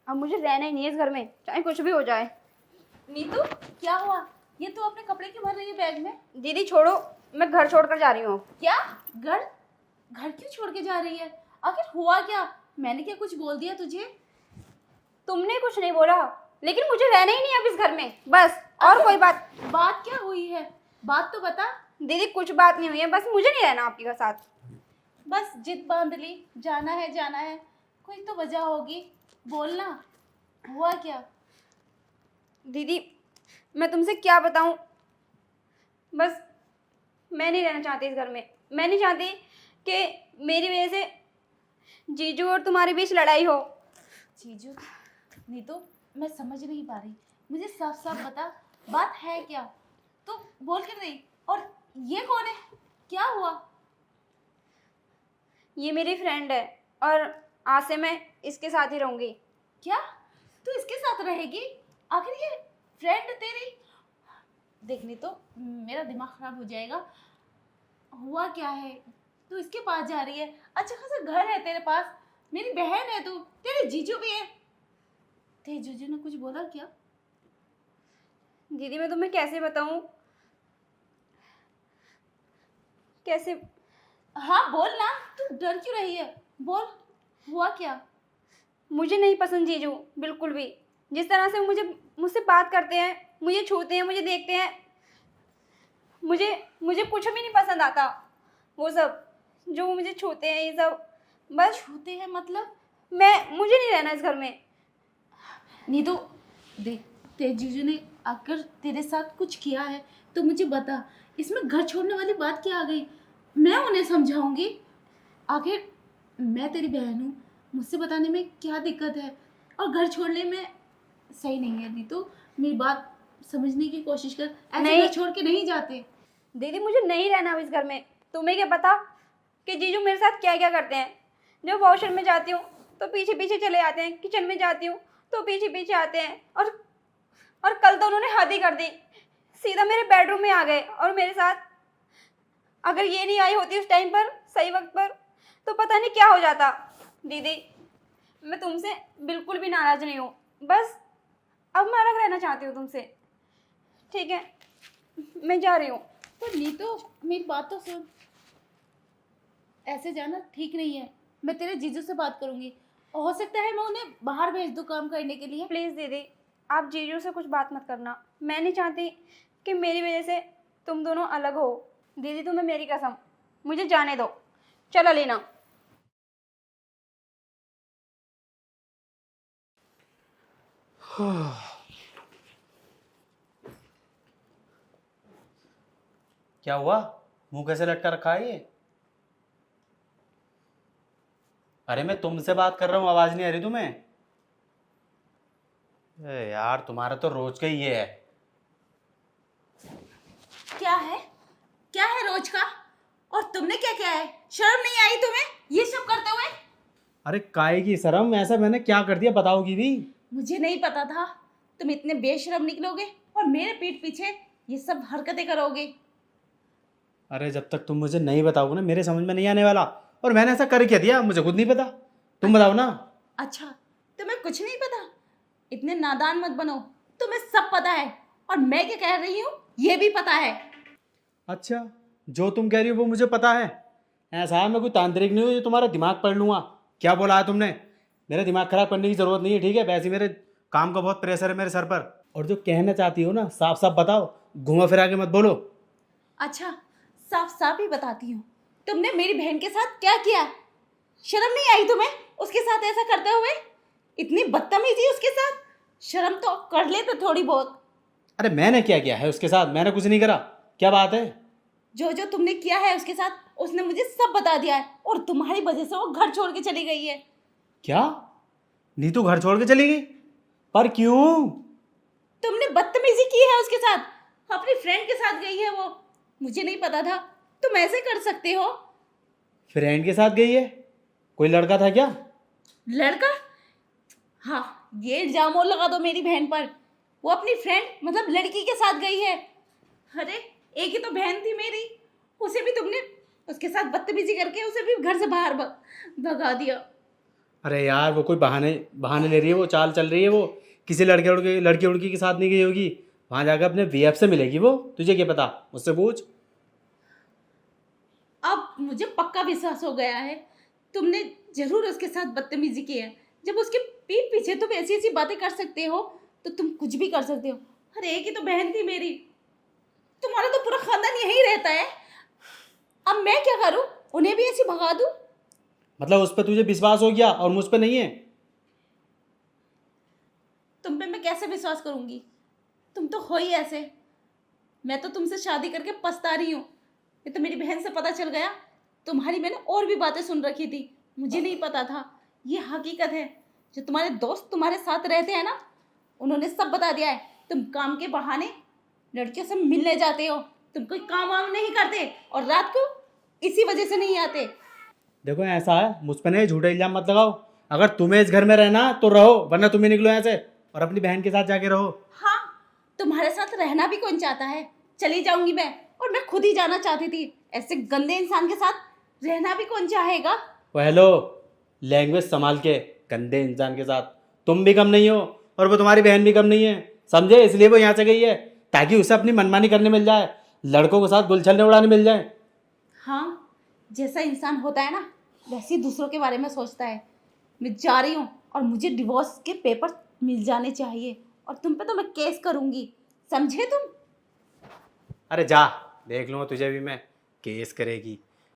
अब मुझे रहना ही नहीं है इस घर में, चाहे कुछ भी हो जाए। नीतू, क्या हुआ? ये तू अपने कपड़े क्यों भर रही है बैग में? दीदी छोड़ो, मैं घर छोड़कर जा रही हूँ। क्या? घर? घर क्यों छोड़ के जा रही है? आखिर हुआ क्या? मैंने क्या कुछ बोल दिया तुझे? तुमने कुछ नहीं बोला, लेकिन मुझे रहना ही नहीं है अब इस घर में, बस। और कोई बात? बात क्या हुई है? बात तो बता। दीदी कुछ बात नहीं हुई है, बस मुझे नहीं रहना आपके साथ। बस जिद बांध ली, जाना है जाना है। कोई तो वजह होगी, बोलना। हुआ क्या? दीदी मैं तुमसे क्या बताऊं, बस मैं नहीं रहना चाहती इस घर में। मैं नहीं चाहती कि मेरी वजह से जीजू और तुम्हारे बीच लड़ाई हो। जीजू? नीतू, मैं समझ नहीं पा रही, मुझे साफ साफ बता, बात है क्या? तो बोल के नहीं। और ये कौन है? क्या हुआ? ये मेरी फ्रेंड है और आज से मैं इसके साथ ही रहूंगी। क्या? तू इसके साथ रहेगी? आखिर ये फ्रेंड तेरी? देखनी तो मेरा दिमाग खराब हो जाएगा। हुआ क्या है? तू इसके पास जा रही है, अच्छा खासा घर है तेरे पास, मेरी बहन है तू, तेरे जीजू भी है। तेरे जीजू ने कुछ बोला क्या? दीदी मैं तुम्हें कैसे बताऊं, कैसे? हाँ बोल ना, तू डर क्यों रही है? बोल, हुआ क्या? मुझे नहीं पसंद जीजू बिल्कुल भी। जिस तरह से मुझसे बात करते हैं, मुझे छूते हैं, मुझे देखते हैं, मुझे मुझे कुछ भी नहीं पसंद आता। वो सब जो मुझे छूते हैं, ये सब बस। छूते हैं मतलब? मुझे नहीं रहना इस घर में। नीतू देख, तेरे जीजू ने अगर तेरे साथ कुछ किया है तो मुझे बता। इसमें घर छोड़ने वाली बात क्या आ गई? मैं उन्हें समझाऊंगी। आखिर मैं तेरी बहन हूँ, मुझसे बताने में क्या दिक्कत है? और घर छोड़ने में सही नहीं है नीतू, मेरी बात समझने की कोशिश कर। ऐसे नहीं। घर छोड़ के नहीं जाते। दीदी मुझे नहीं रहना अब इस घर में। तुम्हें क्या पता कि जीजू मेरे साथ क्या क्या करते हैं। जब वॉशरूम में जाती हूँ तो पीछे पीछे चले आते हैं, किचन में जाती हूँ तो पीछे पीछे आते हैं। और कल तो उन्होंने हद ही कर दी, सीधा मेरे बेडरूम में आ गए और मेरे साथ। अगर ये नहीं आई होती उस टाइम पर, सही वक्त पर, तो पता नहीं क्या हो जाता। दीदी मैं तुमसे बिल्कुल भी नाराज़ नहीं हूँ, बस अब मैं अलग रहना चाहती हूँ तुमसे। ठीक है, मैं जा रही हूँ। पर नीतू मेरी बात तो सुन, ऐसे जाना ठीक नहीं है। मैं तेरे जीजू से बात करूंगी, और हो सकता है मैं उन्हें बाहर भेज दूँ काम करने के लिए। प्लीज़ दीदी आप जीजू से कुछ बात मत करना। मैं नहीं चाहती कि मेरी वजह से तुम दोनों अलग हो। दीदी तुम्हें मेरी कसम, मुझे जाने दो। चलो लीना। क्या हुआ? मुंह कैसे लटका रखा है ये? अरे मैं तुमसे बात कर रहा हूँ, आवाज नहीं आ रही तुम्हें? यार तुम्हारा तो रोज का ही ये है। क्या है? क्या है रोज का? और तुमने क्या किया है? शर्म नहीं आई तुम्हें ये सब करते हुए? अरे काय की शर्म, ऐसा मैंने क्या कर दिया बताओगी भी? मुझे नहीं पता था तुम इतने बेशर्म निकलोगे और मेरे पीठ पीछे ये सब हरकतें करोगे। अरे जब तक तुम मुझे नहीं बताओगे ना, मेरे समझ में नहीं आने वाला। और मैंने ऐसा कर क्या दिया, मुझे खुद नहीं पता। तुम बताओ ना। अच्छा, तुम्हें कुछ नहीं पता? इतने नादान मत बनो, तुम्हें सब पता है। और मैं क्या कह रही हूँ ये भी पता है। अच्छा, जो तुम कह रही हो वो मुझे पता है। ऐसा है मैं कोई तांत्रिक नहीं हूँ जो तुम्हारा दिमाग पढ़ लूँगा। क्या बोला है तुमने? मेरा दिमाग खराब करने की ज़रूरत नहीं है, ठीक है? वैसे ही मेरे काम का बहुत प्रेशर है मेरे सर पर। और जो कहना चाहती हो ना, साफ साफ बताओ, घुमा फिरा के मत बोलो। अच्छा, साफ साफ ही बताती हूँ, तुमने मेरी बहन के साथ क्या किया? शर्म नहीं आई तुम्हें उसके साथ ऐसा करते हुए? इतनी बदतमीजी उसके साथ? शर्म तो कर ले तो थोड़ी बहुत। अरे मैंने क्या किया है उसके साथ? मैंने कुछ नहीं करा। क्या बात है? जो जो तुमने किया है उसके साथ उसने मुझे सब बता दिया है, और तुम्हारी वजह से वो घर छोड़ के चली गई है। क्या? नीतू घर छोड़ के चली गई? पर क्यों? तुमने बदतमीजी की है उसके साथ, अपनी फ्रेंड के साथ गई है वो। मुझे नहीं पता था तुम ऐसे कर सकते हो। फ्रेंड के साथ गई है? कोई लड़का था क्या? लड़का? हाँ, ये इल्जाम और लगा दो मेरी बहन पर। वो अपनी फ्रेंड मतलब लड़की के साथ गई है। अरे एक ही तो बहन थी मेरी, उसे भी तुमने उसके साथ बदतमीजी करके उसे भी घर से बाहर भगा दिया। अरे यार वो कोई बहाने बहाने ले रही है, वो चाल चल रही है, वो किसी लड़की उड़की के साथ नहीं गई होगी, वहाँ जाकर अपने वीएफ से मिलेगी वो। तुझे क्या पता, मुझसे पूछ। अब मुझे पक्का विश्वास हो गया है, तुमने जरूर उसके साथ बदतमीजी की है। जब उसके पीठ पीछे तुम ऐसी ऐसी बातें कर सकते हो तो तुम कुछ भी कर सकते हो। अरे एक ही तो बहन थी मेरी, तुम्हारा तो पूरा खानदान यहीं रहता है। अब मैं क्या करूं, उन्हें भी ऐसी भगा दूं? मतलब उस पर तुझे विश्वास हो गया और मुझ पर नहीं है? तुम पे मैं कैसे विश्वास करूंगी, तुम तो हो ही ऐसे। मैं तो तुमसे शादी करके पछता रही हूँ। ये तो मेरी बहन से पता चल गया। तुम्हारी मैंने और भी बातें सुन रखी थी, मुझे नहीं पता था। ये हकीकत है। जो तुम्हारे दोस्त तुम्हारे साथ रहते हैं ना, उन्होंने सब बता दिया है। तुम काम के बहाने लड़कियों से मिलने जाते हो, तुम कोई काम वाम नहीं करते और रात को इसी वजह से नहीं आते। देखो ऐसा है, मुझ पर नहीं झूठे इल्जाम मत लगाओ। अगर तुम्हें इस घर में रहना तो रहो, वरना तुम्हें निकलो यहाँ से और अपनी बहन के साथ जाके रहो। हाँ, तुम्हारे साथ रहना भी कौन चाहता है? चली जाऊंगी मैं, और मैं खुद ही जाना चाहती थी। ऐसे गंदे इंसान के साथ रहना भी कौन चाहेगा? वो हेलो, लैंग्वेज संभाल के। गंदे इंसान के साथ तुम भी कम नहीं हो और वो तुम्हारी बहन भी कम नहीं है, समझे? इसलिए वो यहाँ से गई है ताकि उसे अपनी मनमानी करने मिल जाए, लड़कों के साथ गुलछलने उड़ाने मिल जाए। हाँ, जैसा इंसान होता है ना, वैसे ही दूसरों के बारे में सोचता है। मैं जा रही हूँ और मुझे डिवोर्स के पेपर मिल जाने चाहिए, और तुम पे तो मैं केस करूँगी, समझे तुम? अरे जा, देख लूँगा तुझे भी मैं, केस करेगी।